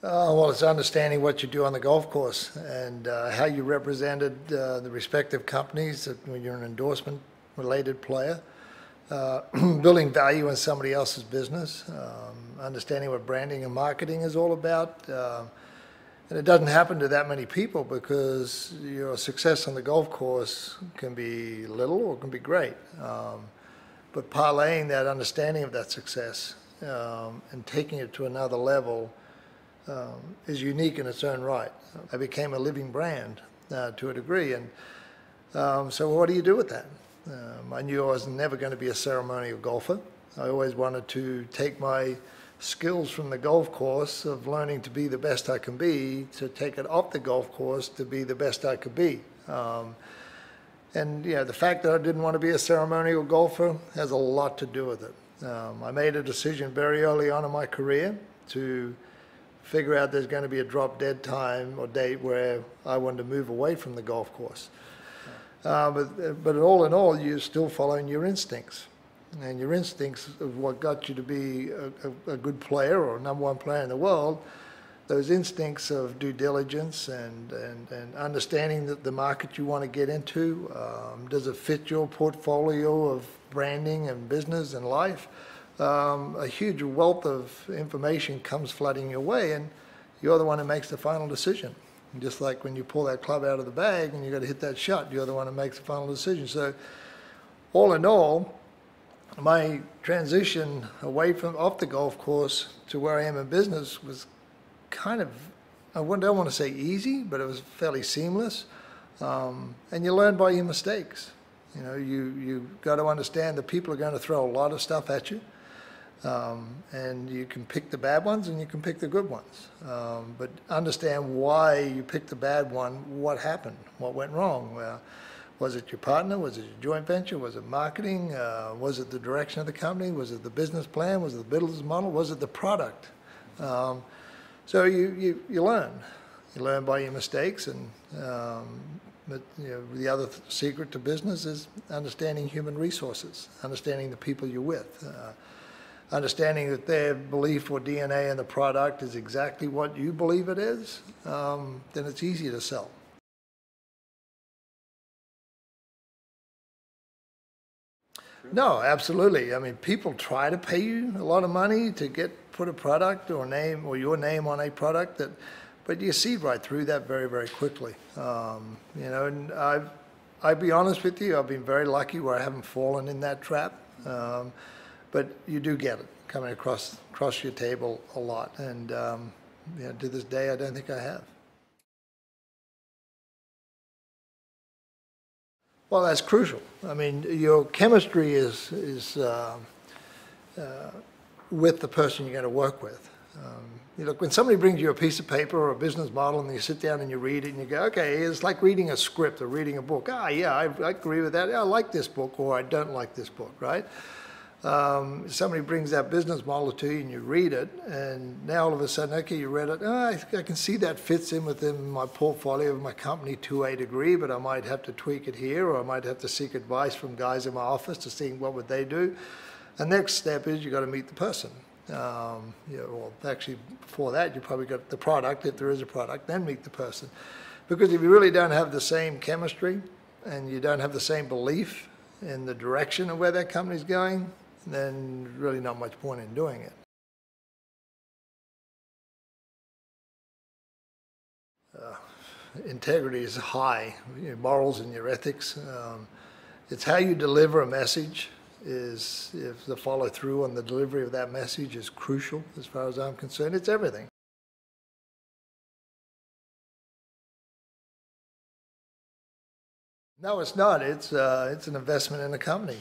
Well, it's understanding what you do on the golf course and how you represented the respective companies when you're an endorsement-related player, building value in somebody else's business, understanding what branding and marketing is all about. And it doesn't happen to that many people because your success on the golf course can be little or it can be great. But parlaying that understanding of that success and taking it to another level is unique in its own right. I became a living brand to a degree, and so what do you do with that? I knew I was never going to be a ceremonial golfer. I always wanted to take my skills from the golf course of learning to be the best I can be to take it off the golf course to be the best I could be. And the fact that I didn't want to be a ceremonial golfer has a lot to do with it. I made a decision very early on in my career to figure out there's going to be a drop dead time or date where I wanted to move away from the golf course. But all in all, you're still following your instincts. And your instincts of what got you to be a good player or #1 player in the world, those instincts of due diligence and understanding that the market you want to get into, does it fit your portfolio of branding and business and life? A huge wealth of information comes flooding your way, and you're the one who makes the final decision. Just like when you pull that club out of the bag and you got to hit that shot, you're the one who makes the final decision. So all in all, my transition away from off the golf course to where I am in business was kind of, I don't want to say easy, but it was fairly seamless. And you learn by your mistakes. You got to understand that people are going to throw a lot of stuff at you. And you can pick the bad ones and you can pick the good ones. But understand why you picked the bad one, what happened, what went wrong. Was it your partner? Was it your joint venture? Was it marketing? Was it the direction of the company? Was it the business plan? Was it the business model? Was it the product? So you learn. You learn by your mistakes, and but the other secret to business is understanding human resources, understanding the people you're with, understanding that their belief or DNA in the product is exactly what you believe it is. Then it's easy to sell. No, absolutely. I mean, people try to pay you a lot of money to put a product or name or your name on a product, but you see right through that very, very quickly. And I'll be honest with you, I've been very lucky where I haven't fallen in that trap. But you do get it coming across your table a lot, and to this day, I don't think I have. Well, that's crucial. I mean, your chemistry is with the person you're going to work with. Look, when somebody brings you a piece of paper or a business model and you sit down and you read it and you go, okay, it's like reading a script or reading a book. Yeah, I agree with that. Yeah, I like this book, or I don't like this book, right? Somebody brings that business model to you and you read it, and now all of a sudden, okay, you read it, I can see that fits in within my portfolio of my company to a degree, but I might have to tweak it here, or I might have to seek advice from guys in my office to see what would they do. The next step is you got to meet the person. Well, actually, before that, you probably got the product, if there is a product, then meet the person. Because if you really don't have the same chemistry and you don't have the same belief in the direction of where that company's going, then really not much point in doing it. Integrity is high, your morals and your ethics. It's how you deliver a message. If the follow through on the delivery of that message is crucial, as far as I'm concerned. It's everything. No, it's not. It's an investment in a company.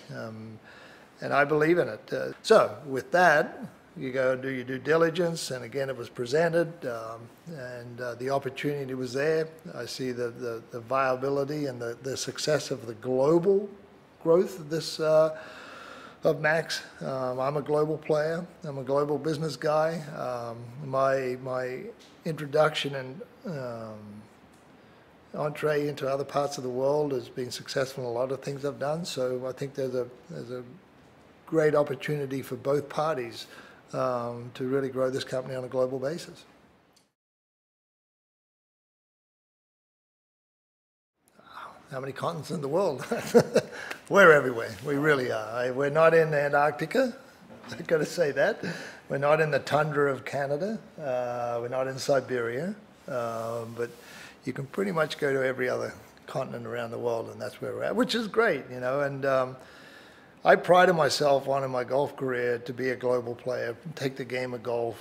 And I believe in it. So with that, you go and do your due diligence, and again, it was presented, and the opportunity was there. I see the viability and the success of the global growth of this of Max. I'm a global player. I'm a global business guy. My introduction and entree into other parts of the world has been successful in a lot of things I've done. So I think there's a great opportunity for both parties to really grow this company on a global basis. how many continents in the world? We're everywhere. We really are. We're not in Antarctica. I've got to say that. We're not in the tundra of Canada. We're not in Siberia. But you can pretty much go to every other continent around the world, and that's where we're at, which is great, you know. And I prided myself on in my golf career to be a global player, take the game of golf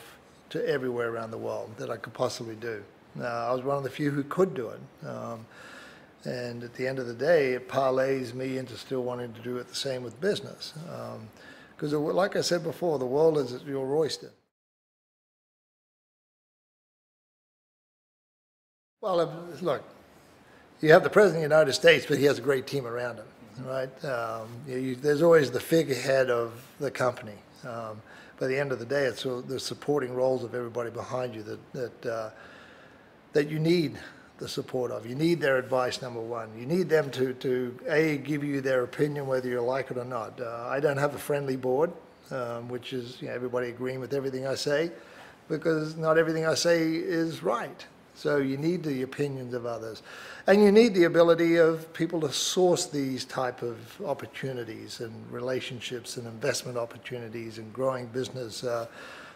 to everywhere around the world that I could possibly do. I was one of the few who could do it. And at the end of the day, it parlays me into still wanting to do it the same with business. Because like I said before, the world is your oyster. Well, look, you have the President of the United States, but he has a great team around him, right? There's always the figurehead of the company. By the end of the day, it's the supporting roles of everybody behind you that you need the support of. You need their advice, number one. You need them to give you their opinion, whether you like it or not. I don't have a friendly board, which is everybody agreeing with everything I say, because not everything I say is right. So you need the opinions of others. And you need the ability of people to source these type of opportunities and relationships and investment opportunities and growing business.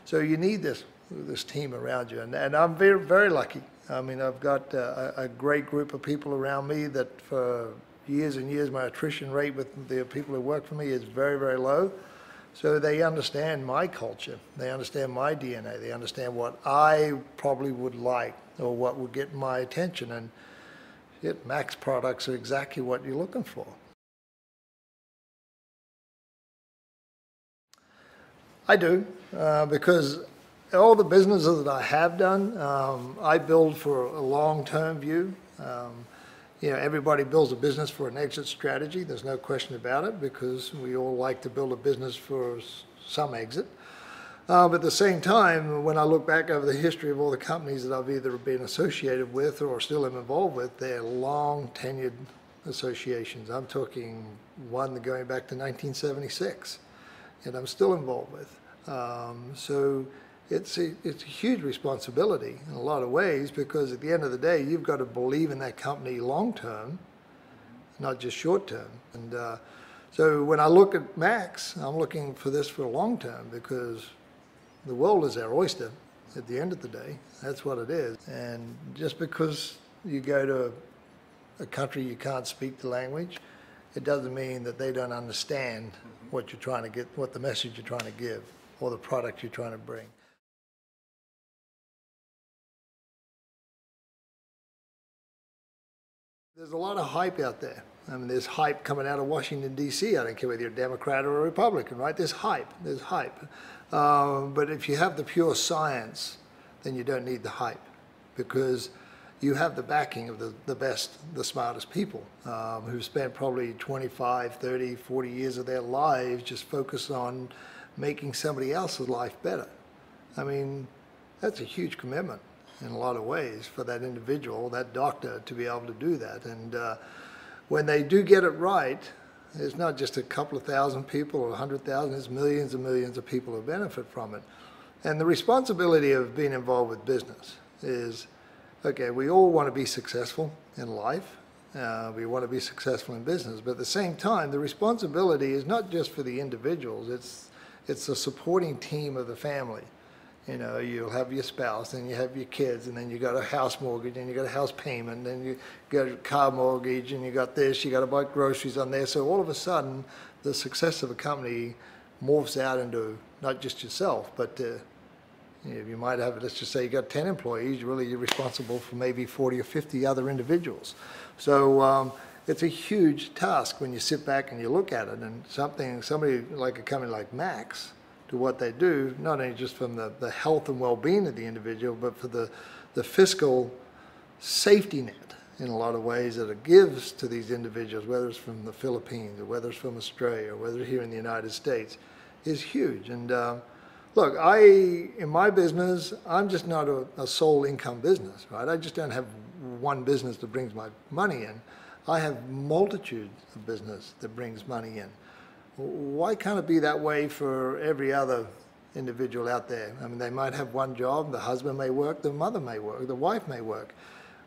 So you need this team around you. And I'm very, very lucky. I mean, I've got a great group of people around me that for years and years, my attrition rate with the people who work for me is very, very low. So they understand my culture. They understand my DNA. They understand what I probably would like or what would get my attention. And Max products are exactly what you're looking for. I do, because all the businesses that I have done, I build for a long-term view. Everybody builds a business for an exit strategy. There's no question about it, because we all like to build a business for some exit. But at the same time, when I look back over the history of all the companies that I've either been associated with or still am involved with, they're long tenured associations. I'm talking one going back to 1976, and I'm still involved with. So it's a huge responsibility in a lot of ways, because at the end of the day, you've got to believe in that company long term, not just short term. And so when I look at Max, I'm looking for this for a long term, because the world is our oyster at the end of the day. That's what it is. And just because you go to a country you can't speak the language, it doesn't mean that they don't understand what you're trying to get, what the message you're trying to give, or the product you're trying to bring. There's a lot of hype out there. I mean, there's hype coming out of Washington, D.C. I don't care whether you're a Democrat or a Republican, right? There's hype. There's hype. But if you have the pure science, then you don't need the hype, because you have the backing of the best, the smartest people who've spent probably 25, 30, 40 years of their lives just focused on making somebody else's life better. I mean, that's a huge commitment in a lot of ways for that individual, that doctor, to be able to do that. And when they do get it right, it's not just a couple of thousand people or 100,000, it's millions and millions of people who benefit from it. And the responsibility of being involved with business is, okay, we all want to be successful in life. We want to be successful in business. But at the same time, the responsibility is not just for the individuals, it's the supporting team of the family. You know, you'll have your spouse, and you have your kids, and then you got a house mortgage, and you got a house payment, and you got a car mortgage, and you got this, you got to buy groceries on there. So all of a sudden, the success of a company morphs out into not just yourself, but you might have, let's just say you got 10 employees, really you're responsible for maybe 40 or 50 other individuals. So it's a huge task when you sit back and you look at it, and somebody like a company like Max, to what they do, not only just from the health and well-being of the individual, but for the fiscal safety net in a lot of ways that it gives to these individuals, whether it's from the Philippines or whether it's from Australia or whether here in the United States, is huge. And look, in my business, I'm just not a sole income business, right? I just don't have one business that brings my money in. I have multitudes of business that brings money in. Why can't it be that way for every other individual out there? I mean, they might have one job, the husband may work, the mother may work, the wife may work.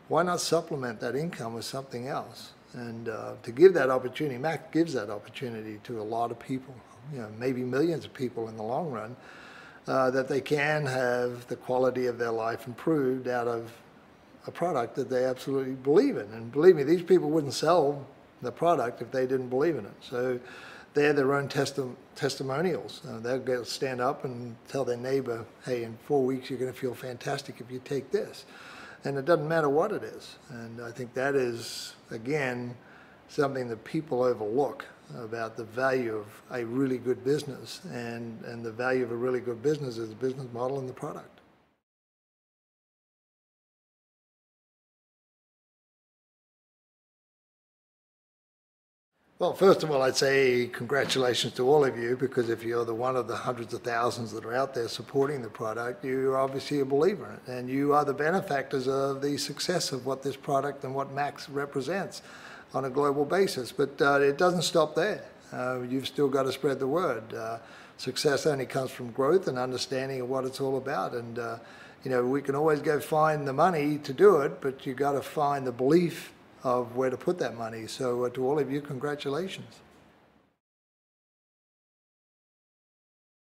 Why not supplement that income with something else? And to give that opportunity, Mac gives that opportunity to a lot of people, maybe millions of people in the long run, that they can have the quality of their life improved out of a product that they absolutely believe in. And believe me, these people wouldn't sell the product if they didn't believe in it. So they're their own testimonials. They'll stand up and tell their neighbor, hey, in 4 weeks you're going to feel fantastic if you take this. And it doesn't matter what it is. And I think that is, again, something that people overlook about the value of a really good business. And the value of a really good business is the business model and the product. Well, first of all, I'd say congratulations to all of you, because if you're one of the hundreds of thousands that are out there supporting the product, you're obviously a believer in it, and you are the benefactors of the success of what this product and what Max represents on a global basis. But it doesn't stop there. You've still got to spread the word. Success only comes from growth and understanding of what it's all about. And we can always go find the money to do it, but you've got to find the belief of where to put that money. So to all of you, congratulations.